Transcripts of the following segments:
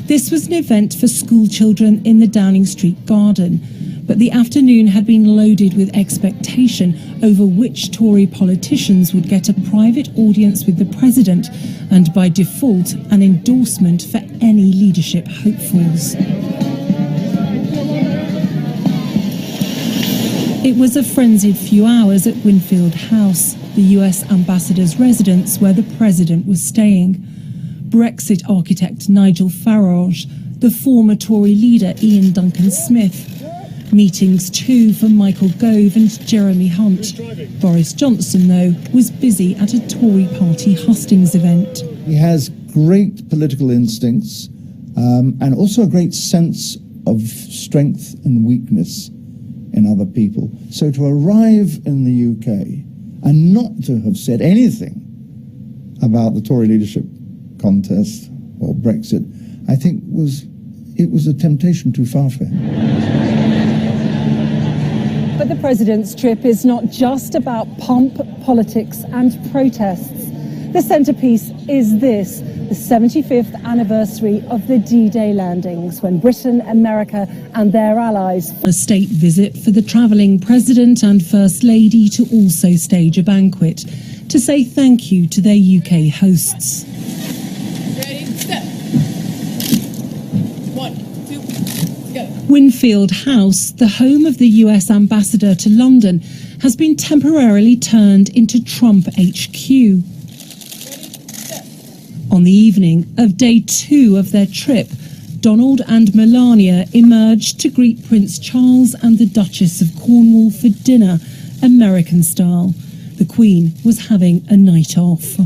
This was an event for school children in the Downing Street garden, but the afternoon had been loaded with expectation over which Tory politicians would get a private audience with the president and, by default, an endorsement for any leadership hopefuls. It was a frenzied few hours at Winfield House, the US ambassador's residence where the president was staying. Brexit architect Nigel Farage, the former Tory leader Ian Duncan Smith. Meetings too for Michael Gove and Jeremy Hunt. Boris Johnson, though, was busy at a Tory party hustings event. He has great political instincts and also a great sense of strength and weakness in other people. So to arrive in the UK and not to have said anything about the Tory leadership contest or Brexit, I think it was a temptation too far for him. But the president's trip is not just about pomp, politics and protests. The centrepiece is this, the 75th anniversary of the D-Day Landings, when Britain, America and their allies... A state visit for the travelling president and First Lady to also stage a banquet to say thank you to their UK hosts. Ready, set. 1, 2, go. Winfield House, the home of the US ambassador to London, has been temporarily turned into Trump HQ. On the evening of day 2 of their trip, Donald and Melania emerged to greet Prince Charles and the Duchess of Cornwall for dinner, American style. The Queen was having a night off.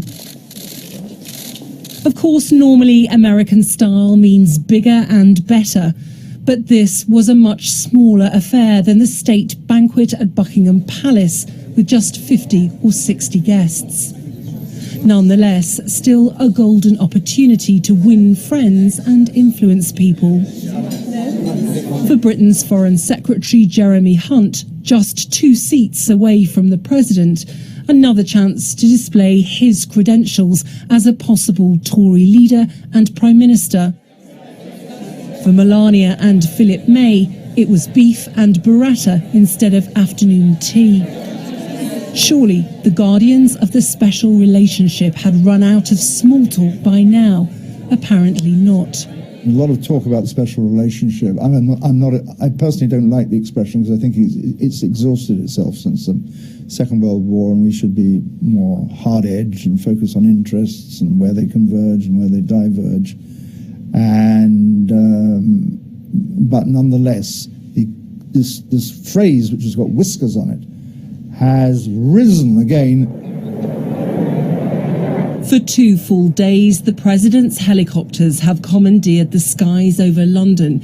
Of course, normally American style means bigger and better, but this was a much smaller affair than the state banquet at Buckingham Palace with just 50 or 60 guests. Nonetheless, still a golden opportunity to win friends and influence people. For Britain's Foreign Secretary Jeremy Hunt, just 2 seats away from the president, another chance to display his credentials as a possible Tory leader and Prime Minister. For Melania and Philip May, it was beef and burrata instead of afternoon tea. Surely the guardians of the special relationship had run out of small talk by now. Apparently not. A lot of talk about the special relationship. I personally don't like the expression because I think it's exhausted itself since the Second World War, and we should be more hard-edged and focus on interests and where they converge and where they diverge. But nonetheless, this phrase, which has got whiskers on it, has risen again. For 2 full days, the president's helicopters have commandeered the skies over London.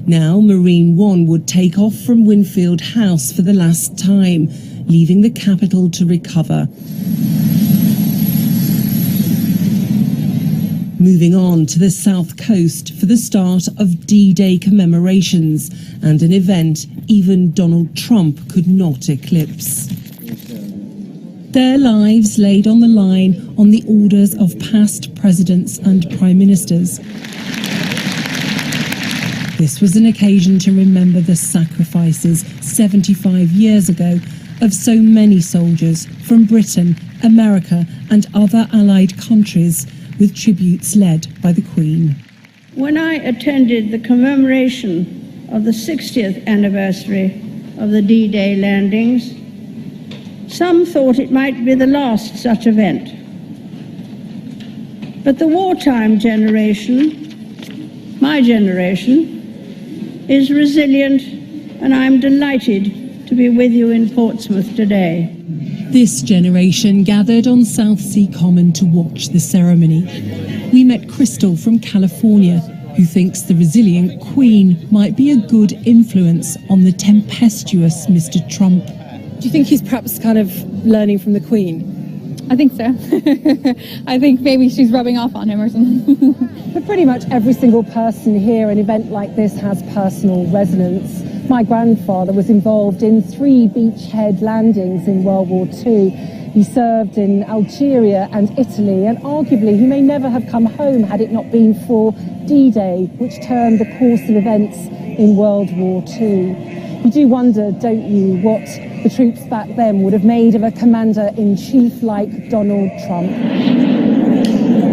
Now, Marine One would take off from Winfield House for the last time, leaving the capital to recover. Moving on to the south coast for the start of D-Day commemorations and an event even Donald Trump could not eclipse. Their lives laid on the line on the orders of past presidents and prime ministers. This was an occasion to remember the sacrifices 75 years ago of so many soldiers from Britain, America and other allied countries, with tributes led by the Queen. When I attended the commemoration of the 60th anniversary of the D-Day landings, some thought it might be the last such event. But the wartime generation, my generation, is resilient, and I'm delighted to be with you in Portsmouth today. This generation gathered on Southsea Common to watch the ceremony. We met Crystal from California, who thinks the resilient Queen might be a good influence on the tempestuous Mr. Trump. Do you think he's perhaps kind of learning from the Queen? I think so. I think maybe she's rubbing off on him or something. But pretty much every single person here, an event like this has personal resonance. My grandfather was involved in 3 beachhead landings in World War II. He served in Algeria and Italy, and arguably he may never have come home had it not been for D-Day, which turned the course of events in World War II. You do wonder, don't you, what the troops back then would have made of a commander-in-chief like Donald Trump.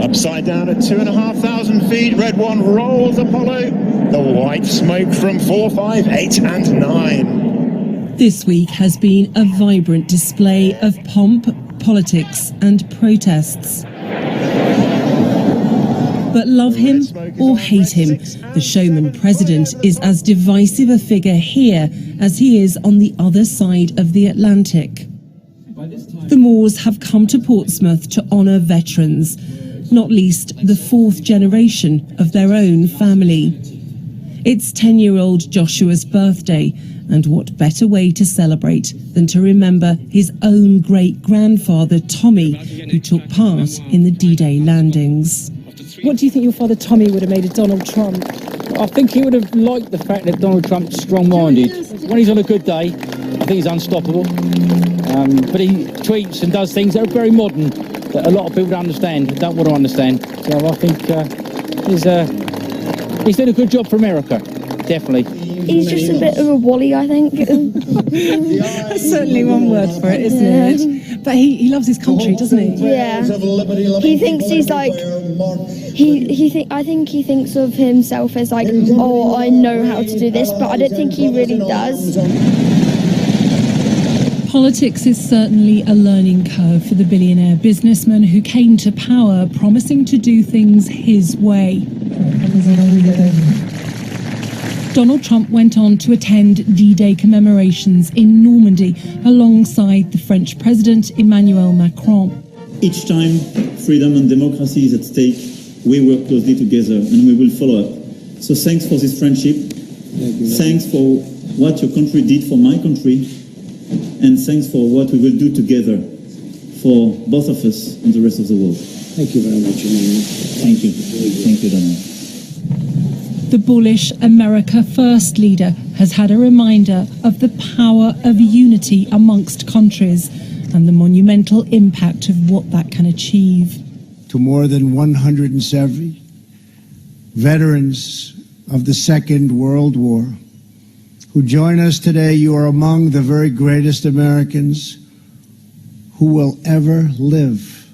Upside down at 2,500 feet, Red One rolls Apollo. The white smoke from 4, 5, 8 and 9. This week has been a vibrant display of pomp, politics and protests. But love him or hate him, the showman president is as divisive a figure here as he is on the other side of the Atlantic. The Moores have come to Portsmouth to honour veterans, not least the 4th generation of their own family. It's 10-year-old Joshua's birthday, and what better way to celebrate than to remember his own great-grandfather Tommy, who took part in the D-Day landings. What do you think your father Tommy would have made of Donald Trump? I think he would have liked the fact that Donald Trump's strong-minded. When he's on a good day, I think he's unstoppable. But he tweets and does things that are very modern, that a lot of people don't understand, don't want to understand. So I think he's done a good job for America, definitely. He's just a bit of a wally, I think. That's certainly one word for it, isn't it? But he loves his country, doesn't he? Yeah. He thinks he's like... I think he thinks of himself as like, oh, I know how to do this, but I don't think he really does. Politics is certainly a learning curve for the billionaire businessman who came to power promising to do things his way. Donald Trump went on to attend D-Day commemorations in Normandy alongside the French President Emmanuel Macron. Each time freedom and democracy is at stake, we work closely together and we will follow up. So thanks for this friendship. Thanks for what your country did for my country. And thanks for what we will do together for both of us and the rest of the world. Thank you very much, Emmanuel. Thank you. Thank you, Donald. The bullish America First leader has had a reminder of the power of unity amongst countries and the monumental impact of what that can achieve. To more than 170 veterans of the Second World War who join us today, you are among the very greatest Americans who will ever live.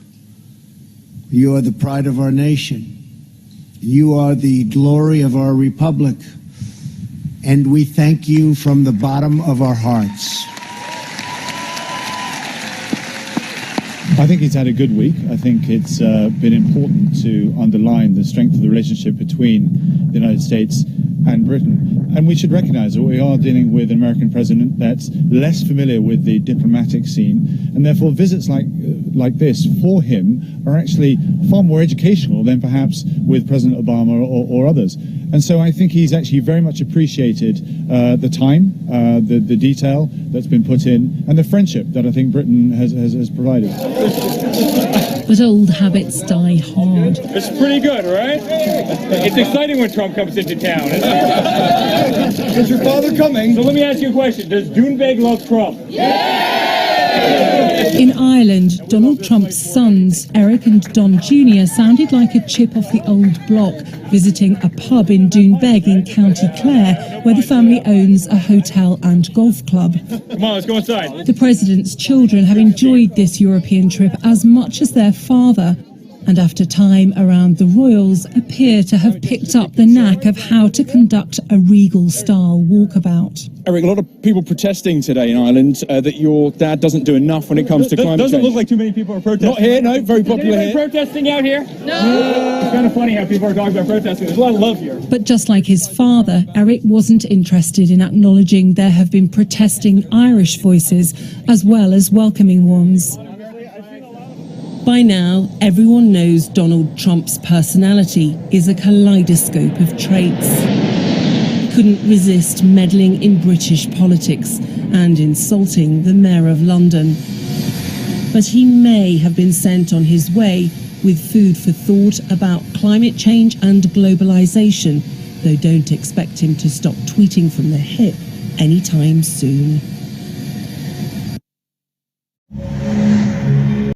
You are the pride of our nation. You are the glory of our republic. And we thank you from the bottom of our hearts. I think he's had a good week. I think it's been important to underline the strength of the relationship between the United States and Britain. And we should recognize that we are dealing with an American president that's less familiar with the diplomatic scene, and therefore visits like this for him are actually far more educational than perhaps with President Obama or others. And so I think he's actually very much appreciated the time, the detail that's been put in, and the friendship that I think Britain has provided. But old habits die hard. It's pretty good, right? It's exciting when Trump comes into town, isn't it? Is your father coming? So let me ask you a question. Does Doonbeg love Trump? In Ireland, Donald Trump's sons, Eric and Don Jr., sounded like a chip off the old block, visiting a pub in Doonbeg in County Clare, where the family owns a hotel and golf club. Come on, let's go inside. The president's children have enjoyed this European trip as much as their father, and after time around the royals, appear to have picked up the knack of how to conduct a regal-style walkabout. Eric, a lot of people protesting today in Ireland that your dad doesn't do enough when it comes to climate change. Doesn't look like too many people are protesting. Not here, no, very popular here. Protesting out here? No! It's kind of funny how people are talking about protesting. There's a lot of love here. But just like his father, Eric wasn't interested in acknowledging there have been protesting Irish voices as well as welcoming ones. By now, everyone knows Donald Trump's personality is a kaleidoscope of traits. He couldn't resist meddling in British politics and insulting the Mayor of London. But he may have been sent on his way with food for thought about climate change and globalisation, though don't expect him to stop tweeting from the hip anytime soon.